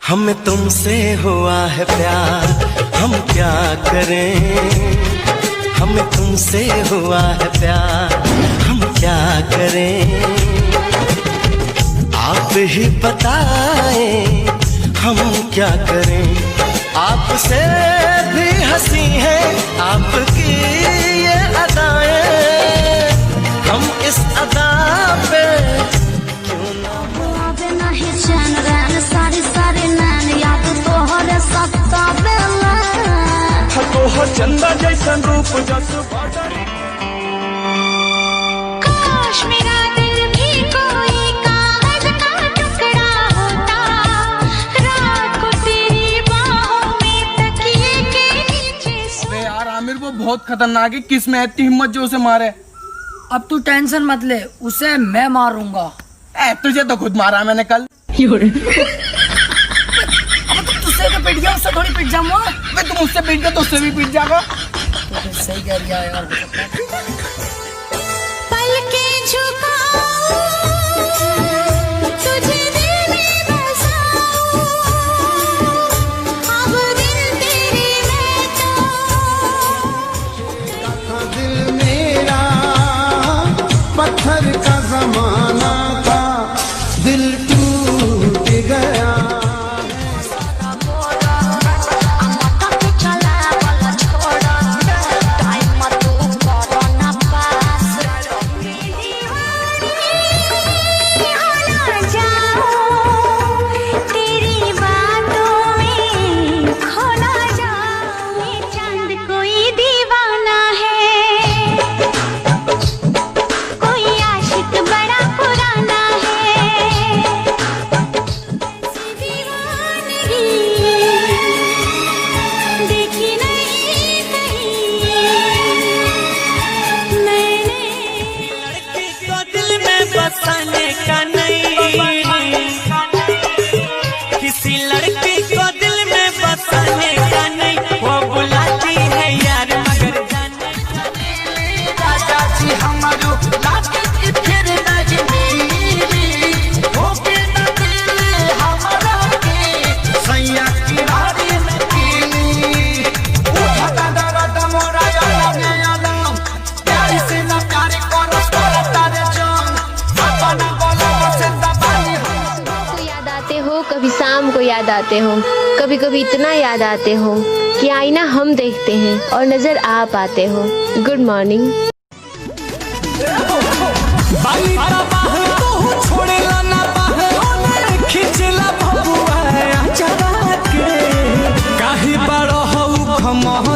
हमें तुमसे हुआ है प्यार, हम क्या करें। हमें तुमसे हुआ है प्यार, हम क्या करें। आप ही बताएं हम क्या करें। आपसे भी हंसी है आपकी ये अदाएं, हम इस अदा पे क्यों ना। सारी सारी नैन याद तोहरे सत्ता बेला, तोहर चंदा जैसन रूप जस काश मेरा दिल भी कोई कागज का टुकड़ा होता, रात को तेरी बाहों में तकिए के नीचे। अबे यार आमिर वो बहुत खतरनाक है, किस में इतनी हिम्मत जो उसे मारे। अब तू टेंशन मत ले, उसे मैं मारूंगा। तुझे तो खुद मारा मैंने कल। अब तो तुझसे तो पिट गया, उससे थोड़ी पिट जाऊंगा। तुम मुझसे पीट गए तो उससे भी पीट जाएगा। तो सही कह रही है यार। पलके झुकाऊं, तुझे दिल में बसाऊं, अब दिल तेरे में तो। दिल मेरा पत्थर का जमाना था, दिल टूट गया। किसी लड़की को दिल में बसाने का नहीं, वो बुलाती है यार मगर जाने दादा जी हमारो लाती की फिर नहीं होके न दिल हमारा के सैया की रानी नकीली उठा दर्द मोरा यालम प्यार से न प्यार करो करता रे जान अपना बोलो से दबानी। कभी शाम को याद आते हो, कभी कभी इतना याद आते हो कि आईना हम देखते हैं और नजर आप आते हो। Good morning. काहे बड़ हौ खमह